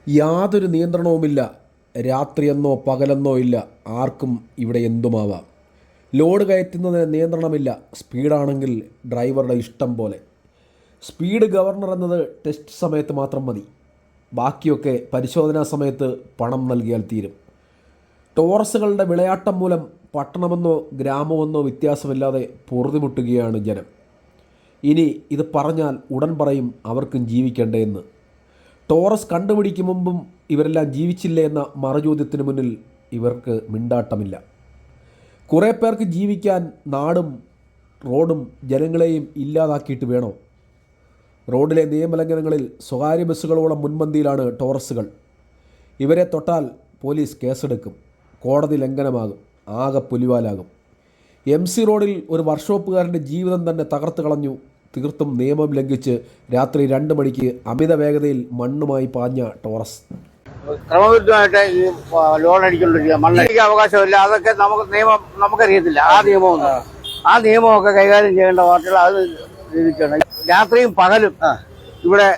യാതൊരു നിയന്ത്രണവുമില്ല. രാത്രിയെന്നോ പകലെന്നോ ഇല്ല. ആർക്കും ഇവിടെ എന്തുമാവാം. ലോഡ് കയറ്റുന്നതിന് നിയന്ത്രണമില്ല. സ്പീഡാണെങ്കിൽ ഡ്രൈവറുടെ ഇഷ്ടം പോലെ. സ്പീഡ് ഗവർണർ എന്നത് ടെസ്റ്റ് സമയത്ത് മാത്രം മതി. ബാക്കിയൊക്കെ പരിശോധനാ സമയത്ത് പണം നൽകിയാൽ തീരും. ടോറസുകളുടെ വിളയാട്ടം മൂലം പട്ടണമെന്നോ ഗ്രാമമെന്നോ വ്യത്യാസമില്ലാതെ പൊറുതിമുട്ടുകയാണ് ജനം. ഇനി ഇത് പറഞ്ഞാൽ ഉടൻ പറയും അവർക്കും ജീവിക്കണ്ടേ എന്ന്. ടോറസ് കണ്ടുപിടിക്കും മുമ്പും ഇവരെല്ലാം ജീവിച്ചില്ലേ എന്ന മറുചോദ്യത്തിന് മുന്നിൽ ഇവർക്ക് മിണ്ടാട്ടമില്ല. കുറേ പേർക്ക് ജീവിക്കാൻ നാടും റോഡും ജനങ്ങളെയും ഇല്ലാതാക്കിയിട്ട് വേണോ? റോഡിലെ നിയമലംഘനങ്ങളിൽ സ്വകാര്യ ബസ്സുകളോളം മുൻപന്തിയിലാണ് ടോറസുകൾ. ഇവരെ തൊട്ടാൽ പോലീസ് കേസെടുക്കും, കോടതി ലംഘനമാകും, ആകെ പുലിവാലാകും. MC റോഡിൽ ഒരു വർക്ക്ഷോപ്പുകാരൻ്റെ ജീവിതം തന്നെ തകർത്ത് കളഞ്ഞു. തീർത്തും നിയമം ലംഘിച്ച് രാത്രി 2 മണിക്ക് അമിത വേഗതയിൽ മണ്ണുമായി പാഞ്ഞ ടോറസ്. ക്രമവിരുദ്ധമായിട്ട് ഈ ലോൺ അടിക്കൊണ്ടിരിക്കുക, മണ്ണടിക്കാൻ അവകാശമില്ല. അതൊക്കെ നമുക്കറിയത്തില്ല. ആ നിയമമൊക്കെ കൈകാര്യം ചെയ്യേണ്ട പാർട്ടികൾ അത് രീതിക്കാണ്. രാത്രിയും പകലും ഇവിടെ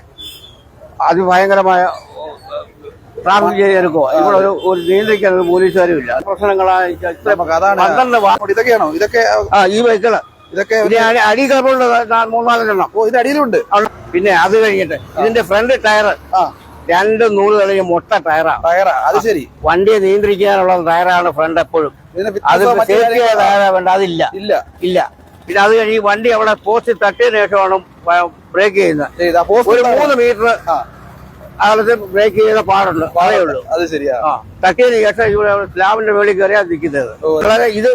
അതിഭയങ്കരമായ ട്രാഫിക് ചെയ്തെടുക്കുക. ഇവിടെ ഒരു നിയന്ത്രിക്കാൻ ഒരു പോലീസുകാരും ഇല്ല. പ്രശ്നങ്ങളായി ഇതൊക്കെ ഈ ബൈക്കുകള് ഇതൊക്കെ അടി കിടപ്പുണ്ട് 3-4 ഇതിനടിയിലുണ്ട്. പിന്നെ അത് കഴിഞ്ഞിട്ട് ഇതിന്റെ ഫ്രണ്ട് ടയർ 2 നൂറ് തെളിഞ്ഞ മൊട്ട ടയറാ. അത് ശരി. വണ്ടിയെ നിയന്ത്രിക്കാനുള്ള ടയറാണ് ഫ്രണ്ട് എപ്പോഴും. അത് സേഫ്റ്റി ടയറാ വേണ്ട, അതില്ല ഇല്ല. പിന്നെ അത് കഴിഞ്ഞ് വണ്ടി അവിടെ പോസ്റ്റ് തട്ടിയതിനു ശേഷമാണ് ബ്രേക്ക് ചെയ്യുന്നത്. ഒരു 3 മീറ്റർ അകലത്ത് ബ്രേക്ക് ചെയ്ത പാടുണ്ട്, അതേ ഉള്ളൂ. അത് ശരിയാ. തട്ടിയതിനു ശേഷം ഇവിടെ സ്ലാബിന്റെ മേളിൽ കയറിയാ നിൽക്കുന്നത്. ഇത്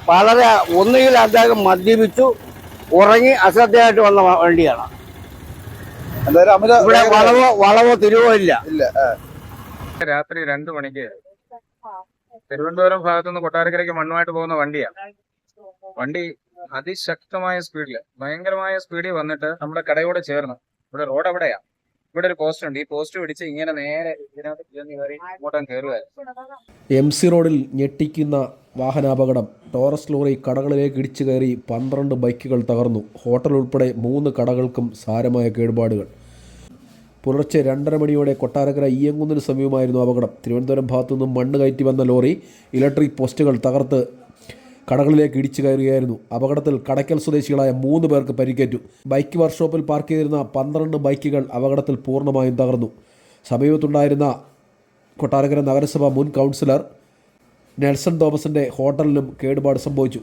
വളരെ ഒന്നുകിൽ അദ്ദേഹം മദ്യപിച്ചു ഉറങ്ങി അശ്രദ്ധയായിട്ട് വന്ന വണ്ടിയാണ്. ഇവിടെ വളവോ തിരിവോ ഇല്ല. രാത്രി 2 മണിക്ക് തിരുവനന്തപുരം ഭാഗത്തുനിന്ന് കൊട്ടാരക്കരയ്ക്ക് മണ്ണുമായിട്ട് പോകുന്ന വണ്ടിയാണ്. വണ്ടി അതിശക്തമായ സ്പീഡില്, ഭയങ്കരമായ സ്പീഡിൽ വന്നിട്ട് നമ്മുടെ കടയോട് ചേർന്ന്, ഇവിടെ റോഡ് എവിടെയാ, ഇവിടെ ഒരു പോസ്റ്റ് ഉണ്ട്. ഈ പോസ്റ്റ് പിടിച്ച് ഇങ്ങനെ നേരെ ഇതിനകത്ത് കയറി ഇങ്ങോട്ടും കയറുമായിരുന്നു. MC റോഡിൽ ഞെട്ടിക്കുന്ന വാഹനാപകടം. ടോറസ് ലോറി കടകളിലേക്ക് ഇടിച്ചു കയറി 12 ബൈക്കുകൾ തകർന്നു. ഹോട്ടൽ ഉൾപ്പെടെ 3 കടകൾക്കും സാരമായ കേടുപാടുകൾ. പുലർച്ചെ 2:30 മണിയോടെ കൊട്ടാരക്കര ഈയങ്കുന്നിന് സമീപമായിരുന്നു അപകടം. തിരുവനന്തപുരം ഭാഗത്തു നിന്നും മണ്ണ് കയറ്റി വന്ന ലോറി ഇലക്ട്രിക് പോസ്റ്റുകൾ തകർത്ത് കടകളിലേക്ക് ഇടിച്ചു കയറുകയായിരുന്നു. അപകടത്തിൽ കടയ്ക്കൽ സ്വദേശികളായ 3 പേർക്ക് പരിക്കേറ്റു. ബൈക്ക് വർക്ക്ഷോപ്പിൽ പാർക്ക് ചെയ്തിരുന്ന 12 ബൈക്കുകൾ അപകടത്തിൽ പൂർണ്ണമായും തകർന്നു. സമീപത്തുണ്ടായിരുന്ന കൊട്ടാരക്കര നഗരസഭ മുൻ കൗൺസിലർ നെൽസൺ തോമസിൻ്റെ ഹോട്ടലിനും കേടുപാട് സംഭവിച്ചു.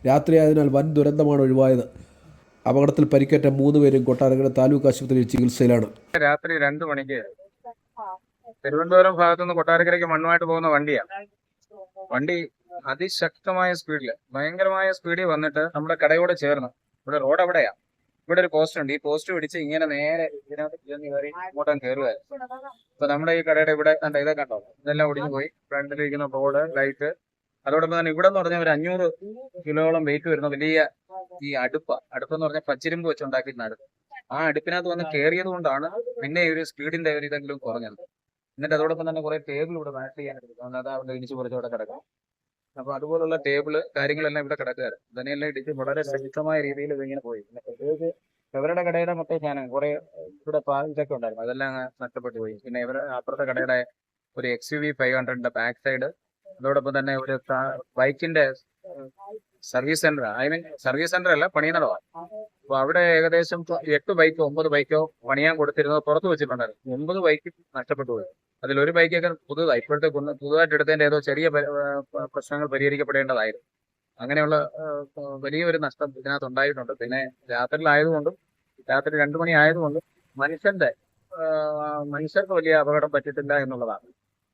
രാത്രിയായതിനാൽ വൻ ദുരന്തമാണ് ഒഴിവായത്. അപകടത്തിൽ പരിക്കേറ്റ 3 പേരും കൊട്ടാരക്കര താലൂക്ക് ആശുപത്രിയിൽ ചികിത്സയിലാണ്. രാത്രി 2 മണിക്ക് തിരുവനന്തപുരം ഭാഗത്തുനിന്ന് കൊട്ടാരക്കരയ്ക്ക് മണ്ണുമായിട്ട് പോകുന്ന വണ്ടിയാണ്. വണ്ടി അതിശക്തമായ സ്പീഡില്, ഭയങ്കരമായ സ്പീഡിൽ വന്നിട്ട് നമ്മുടെ കടയോട് ചേർന്ന്, ഇവിടെ റോഡ് എവിടെയാ, ഇവിടെ ഒരു പോസ്റ്റ് ഉണ്ട്. ഈ പോസ്റ്റ് പിടിച്ച് ഇങ്ങനെ നേരെ ഇതിനകത്ത് കയറി ഇങ്ങോട്ടും കയറുമായിരുന്നു. ഇപ്പൊ നമ്മുടെ ഈ കടയുടെ ഇവിടെ ഇതൊക്കെ കണ്ടോ, ഇതെല്ലാം ഒടിഞ്ഞു പോയി. ഫ്രണ്ടിലിരിക്കുന്ന ബോർഡ്, ലൈറ്റ്, അതോടൊപ്പം തന്നെ ഇവിടെ എന്ന് പറഞ്ഞാൽ ഒരു 500 കിലോളം വെയിറ്റ് വരുന്ന വലിയ ഈ അടുപ്പെന്ന് പറഞ്ഞാൽ പച്ചിരുമ്പ് വെച്ച് ഉണ്ടാക്കുന്ന അടുപ്പ്. ആ അടുപ്പിനകത്ത് വന്ന് കയറിയത് കൊണ്ടാണ് പിന്നെ ഒരു സ്പീഡിന്റെ ഒരു ഇതെങ്കിലും കുറഞ്ഞത്. എന്നിട്ട് അതോടൊപ്പം തന്നെ കുറെ ടേബിൾ ഇവിടെ മാറ്റ് ചെയ്യാനെടുക്കും, അത് അവിടെ ഇടിച്ച് കുറച്ചവിടെ കിടക്കും. അപ്പൊ അതുപോലുള്ള ടേബിള് കാര്യങ്ങളെല്ലാം ഇവിടെ കിടക്കുകയായിരുന്നു. ഇതിനെല്ലാം ഇടിച്ച് വളരെ ശക്തമായ രീതിയിൽ ഇതിങ്ങനെ പോയി. പ്രത്യേകിച്ച് ഇവരുടെ കടയുടെ മൊത്തം സാധനം കുറെ ഇവിടെ ഇതൊക്കെ ഉണ്ടായിരുന്നു, അതെല്ലാം നഷ്ടപ്പെട്ടു പോയി. പിന്നെ ഇവരുടെ അപ്പുറത്തെ കടയുടെ ഒരു XUV 500ന്റെ ബാക്ക് സൈഡ്, അതോടൊപ്പം തന്നെ ഒരു ബൈക്കിന്റെ സർവീസ് സെന്റർ, സർവീസ് സെന്റർ അല്ല, പണിയുന്നിടമാണ്. അപ്പൊ അവിടെ ഏകദേശം 8 ബൈക്കോ 9 ബൈക്കോ പണിയാൻ കൊടുത്തിരുന്നത് പുറത്ത് വെച്ചിട്ടുണ്ടായിരുന്നു. 9 ബൈക്ക് നഷ്ടപ്പെട്ടു പോയി. അതിലൊരു ബൈക്കൊക്കെ ഇപ്പോഴത്തെ പുതുതായിട്ട് എടുത്തതിന്റെ ഏതോ ചെറിയ പ്രശ്നങ്ങൾ പരിഹരിക്കപ്പെടേണ്ടതായിരുന്നു. അങ്ങനെയുള്ള വലിയൊരു നഷ്ടം ഇതിനകത്ത് ഉണ്ടായിട്ടുണ്ട്. പിന്നെ രാത്രിയിലായതുകൊണ്ടും രാത്രി 2 മണി ആയതുകൊണ്ടും മനുഷ്യർക്ക് വലിയ അപകടം പറ്റിയിട്ടില്ല എന്നുള്ളതാണ്.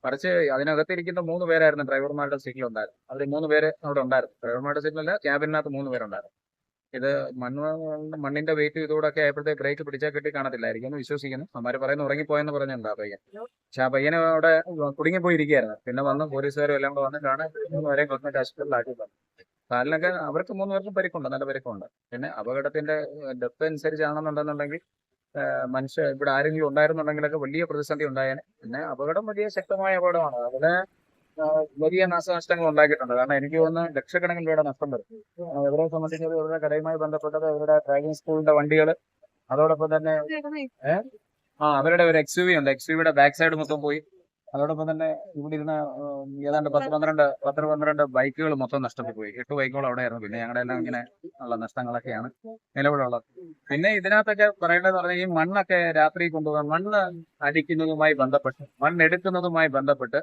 മറിച്ച് അതിനകത്തിരിക്കുന്ന 3 പേരായിരുന്നു ഡ്രൈവർമാരുടെ സീറ്റിൽ ഉണ്ടായിരുന്നു. അതിൽ 3 പേര് അവിടെ ഉണ്ടായിരുന്നു. ഡ്രൈവർമാരുടെ സീറ്റിലല്ല, ക്യാബിനകത്ത് 3 പേരുണ്ടായിരുന്നു. ഇത് മണ്ണിന്റെ വെയിറ്റ് ഇതോടൊക്കെ ആയപ്പോഴത്തേക്ക് ബ്രേക്ക് പിടിച്ചാൽ കിട്ടി കാണത്തില്ലായിരിക്കും എന്ന് വിശ്വസിക്കുന്നു. അമ്മമാര് പറയുന്നു ഉറങ്ങിപ്പോയെന്ന് പറഞ്ഞിട്ടുണ്ട് ആ പയ്യൻ. പക്ഷെ ആ പയ്യന് അവിടെ കുടുങ്ങിപ്പോയിരിക്കുകയായിരുന്നു. പിന്നെ വന്ന് പോലീസുകാരും എല്ലാം കൂടെ വന്ന് കാണാൻ 3 പേരെയും ഗവൺമെന്റ് ആശുപത്രിയിലാക്കി. കാലിനൊക്കെ അവർക്ക് 3 പേർക്കും പരിക്കുണ്ട്, നല്ല പരിക്കുണ്ട്. പിന്നെ അപകടത്തിന്റെ ഡെപ്ത് അനുസരിച്ചാണെന്നുണ്ടെന്നുണ്ടെങ്കിൽ ഇവിടെ ആരെങ്കിലും ഉണ്ടായിരുന്നുണ്ടെങ്കിലൊക്കെ വലിയ പ്രതിസന്ധി ഉണ്ടായേനെ. പിന്നെ അപകടം വലിയ ശക്തമായ അപകടമാണ്. അതിന് വലിയ നാശനഷ്ടങ്ങൾ ഉണ്ടാക്കിയിട്ടുണ്ട്. കാരണം എനിക്ക് തോന്നുന്നു ലക്ഷക്കണക്കിന് രൂപയുടെ നഷ്ടം വരും. ഇവരെ സംബന്ധിച്ചത് ഇവരുടെ കടയുമായി ബന്ധപ്പെട്ടത് ഇവരുടെ ഡ്രൈവിംഗ് സ്കൂളിന്റെ വണ്ടികൾ, അതോടൊപ്പം തന്നെ അവരുടെ ഒരു XUV ഉണ്ട്. XUV-യുടെ ബാക്ക് സൈഡ് മൊത്തം പോയി. അതോടൊപ്പം തന്നെ ഇവിടെ ഇരുന്ന ഏതാണ്ട് 10-12 ബൈക്കുകൾ മൊത്തം നഷ്ടപ്പെട്ടു പോയി. 8 ബൈക്കുകൾ അവിടെയായിരുന്നു. പിന്നെ ഞങ്ങളുടെ എല്ലാം ഇങ്ങനെ ഉള്ള നഷ്ടങ്ങളൊക്കെയാണ് നിലവിലുള്ളത്. പിന്നെ ഇതിനകത്തൊക്കെ പറയേണ്ടതെന്ന് പറഞ്ഞാൽ ഈ മണ്ണൊക്കെ രാത്രി കൊണ്ടുപോകാൻ, മണ്ണ് അടിക്കുന്നതുമായി ബന്ധപ്പെട്ട്, മണ്ണെടുക്കുന്നതുമായി ബന്ധപ്പെട്ട്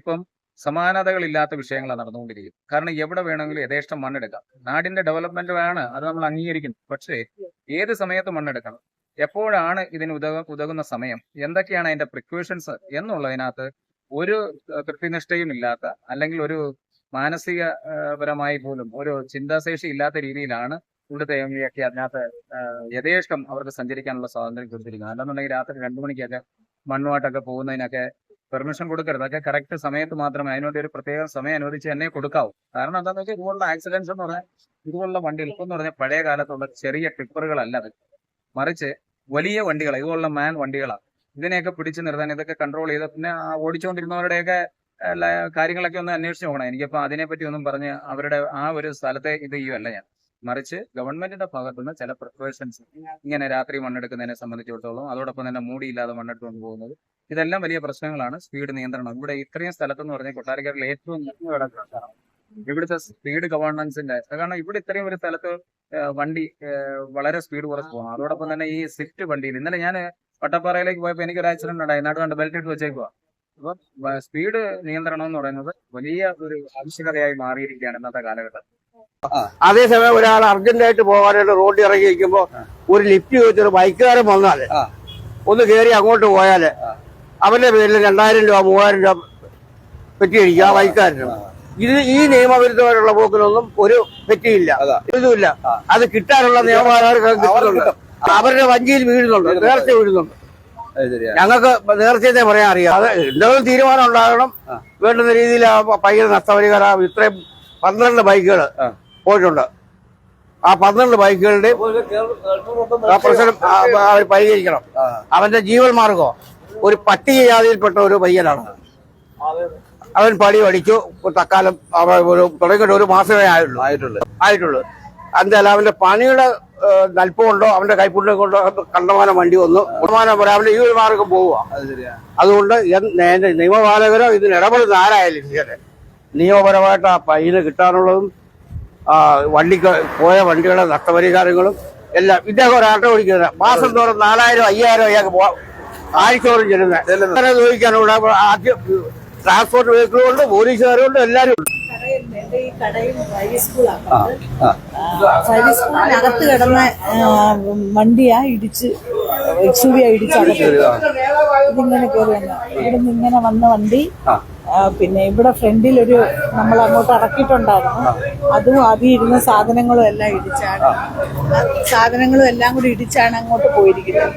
ഇപ്പം സമാനതകളില്ലാത്ത വിഷയങ്ങളാണ് നടന്നുകൊണ്ടിരിക്കുന്നത്. കാരണം എവിടെ വേണമെങ്കിലും യഥേഷ്ടം മണ്ണെടുക്കാം. നാടിന്റെ ഡെവലപ്മെന്റ് ആണ്, അത് നമ്മൾ അംഗീകരിക്കുന്നു. പക്ഷേ ഏത് സമയത്ത് മണ്ണെടുക്കണം, എപ്പോഴാണ് ഇതിന് ഉതകുന്ന സമയം, എന്തൊക്കെയാണ് അതിന്റെ പ്രിക്കോഷൻസ് എന്നുള്ളതിനകത്ത് ഒരു കൃത്യനിഷ്ഠയും ഇല്ലാത്ത, അല്ലെങ്കിൽ ഒരു മാനസികപരമായി പോലും ഒരു ചിന്താശേഷി ഇല്ലാത്ത രീതിയിലാണ് ഇവിടുത്തെ MV അതിനകത്ത് യഥേഷ്ടം അവർക്ക് സഞ്ചരിക്കാനുള്ള സ്വാതന്ത്ര്യം കൊടുത്തിരിക്കുന്നത്. അല്ലെന്നുണ്ടെങ്കിൽ രാത്രി 2 മണിക്കൊക്കെ മണ്ണുമായിട്ടൊക്കെ പോകുന്നതിനൊക്കെ പെർമിഷൻ കൊടുക്കരുത്. അതൊക്കെ കറക്റ്റ് സമയത്ത് മാത്രമേ, അതിനുവേണ്ടി ഒരു പ്രത്യേക സമയം അനുവദിച്ച് തന്നെ കൊടുക്കാവൂ. കാരണം എന്താണെന്ന് വെച്ചാൽ ഇതുപോലുള്ള ആക്സിഡൻസ് എന്ന് പറഞ്ഞാൽ, ഇതുപോലുള്ള വണ്ടികൾ ഇപ്പം എന്ന് പറഞ്ഞാൽ പഴയ കാലത്തുള്ള ചെറിയ ടിപ്പറുകളല്ല അത്, മറിച്ച് വലിയ വണ്ടികളാണ്, ഇതുപോലുള്ള മാൻ വണ്ടികളാണ്. ഇതിനെയൊക്കെ പിടിച്ചു നിർത്താൻ, ഇതൊക്കെ കൺട്രോൾ ചെയ്ത് പിന്നെ ഓടിച്ചുകൊണ്ടിരുന്നവരുടെയൊക്കെ കാര്യങ്ങളൊക്കെ ഒന്ന് അന്വേഷിച്ച് നോക്കണം. എനിക്കിപ്പോൾ അതിനെപ്പറ്റി ഒന്നും പറഞ്ഞ് അവരുടെ ആ ഒരു സ്ഥലത്തെ ഇത് ചെയ്യുമല്ല ഞാൻ, മറിച്ച് ഗവൺമെന്റിന്റെ ഭാഗത്തുനിന്ന് ചില പ്രിപ്പറേഷൻസ്, ഇങ്ങനെ രാത്രി മണ്ണെടുക്കുന്നതിനെ സംബന്ധിച്ചിടത്തോളം, അതോടൊപ്പം തന്നെ മൂടിയില്ലാതെ മണ്ണെടുത്തുകൊണ്ട് പോകുന്നത്, ഇതെല്ലാം വലിയ പ്രശ്നങ്ങളാണ്. സ്പീഡ് നിയന്ത്രണം ഇവിടെ ഇത്രയും സ്ഥലത്തെന്ന് പറഞ്ഞാൽ കൊട്ടാരക്കരയിൽ ഏറ്റവും ഇവിടുത്തെ സ്പീഡ് ഗവേണൻസിന്റെ, കാരണം ഇവിടെ ഇത്രയും ഒരു സ്ഥലത്ത് വണ്ടി വളരെ സ്പീഡ് കുറച്ച് പോകണം. അതോടൊപ്പം തന്നെ ഈ സ്വിഫ്റ്റ് വണ്ടിയിൽ ഇന്നലെ ഞാൻ വട്ടപ്പാറയിലേക്ക് പോയപ്പോൾ എനിക്കൊരു ആക്സിഡന്റ് ഉണ്ടായി. നാട് ബെൽറ്റ് ഇട്ട് വെച്ചേക്കുക. അപ്പൊ സ്പീഡ് നിയന്ത്രണം എന്ന് പറയുന്നത് വലിയ ഒരു ആവശ്യകതയായി മാറിയിരിക്കുകയാണ് ഇന്നത്തെ കാലഘട്ടം. അതേസമയം ഒരാൾ അർജന്റായിട്ട് പോകാനായിട്ട് റോഡിൽ ഇറങ്ങി നിൽക്കുമ്പോ ഒരു ലിഫ്റ്റ് ചോദിച്ചൊരു ബൈക്കുകാരൻ വന്നാല് ഒന്ന് കയറി അങ്ങോട്ട് പോയാല് അവന്റെ പേരിൽ 2000 രൂപ 3000 രൂപ പെറ്റിയടിക്കുക ആ ബൈക്കുകാരന്. ഈ നിയമവിരുദ്ധമായിട്ടുള്ള പോക്കിനൊന്നും ഒരു പെറ്റിയില്ല, ഇതുമില്ല. അത് കിട്ടാനുള്ള നിയമപാലകർക്ക് കിട്ടുന്നുണ്ട്. അവരുടെ വഞ്ചിയിൽ വീഴുന്നുണ്ട്, നേർച്ച വീഴുന്നുണ്ട്. ഞങ്ങൾക്ക് നേർച്ചയെ പറയാൻ അറിയാം. അത് എന്തെങ്കിലും തീരുമാനം ഉണ്ടാകണം. വേണ്ടുന്ന രീതിയിൽ ആ പയ്യന് നഷ്ടപരിഹാരം. ഇത്രയും 12 ബൈക്കുകൾ പോയിട്ടുണ്ട്. ആ 12 ബൈക്കുകളുടെ പ്രശ്നം പരിഹരിക്കണം. അവന്റെ ജീവൻ മാർഗം ഒരു പട്ടിക ജാതിയിൽപ്പെട്ട ഒരു പയ്യനാണ്. അവൻ പടി പഠിച്ചു. തക്കാലം തുടങ്ങിയിട്ട് 1 മാസമേ ആയിട്ടുള്ളൂ. എന്തായാലും അവന്റെ പണിയുടെ നൽപ്പമുണ്ടോ, അവന്റെ കൈപ്പുണ്യം കൊണ്ടോ കണ്ടമാനം വണ്ടി വന്നു. അവന്റെ ഈ ഒരു മാർഗം പോവുക. അതുകൊണ്ട് നിയമപാലകരോ ഇതിന് ഇടപെടുന്ന ആരായാലും നിയമപരമായിട്ട് ആ പയ്യന് കിട്ടാനുള്ളതും വണ്ടിക്ക് പോയ വണ്ടികളുടെ നഷ്ടപരിഹാരങ്ങളും എല്ലാം. ഇദ്ദേഹം ഒരാട്ടോ ഓടിക്കുന്നത് മാസം തോറും 4000 5000 അയാൾക്ക് ആഴ്ചയോറും ചെല്ലുന്നത് ചോദിക്കാനുള്ള ആദ്യം ട്രാൻസ്പോർട്ട് വെഹിക്കിളുണ്ട്, പോലീസുകാരുണ്ട്, എല്ലാരും ഉണ്ട്. ഈ കടയും പ്രൈവറ്റ് സ്കൂളാണ്. പ്രൈവറ്റ് സ്കൂളിനകത്ത് കിടന്ന വണ്ടിയാ ഇടിച്ച് XUV ഇടിച്ചാണ് ഇതിങ്ങനെ കയറി വന്നത്. ഇവിടുന്ന് ഇങ്ങനെ വന്ന വണ്ടി പിന്നെ ഇവിടെ ഫ്രണ്ടിൽ ഒരു നമ്മൾ അങ്ങോട്ട് ഇറക്കിയിട്ടുണ്ടായിരുന്നു. അതും അതിൽ ഇരുന്ന സാധനങ്ങളും എല്ലാം ഇടിച്ചാണ്, സാധനങ്ങളും എല്ലാം കൂടി ഇടിച്ചാണ് അങ്ങോട്ട് പോയിരിക്കുന്നത്.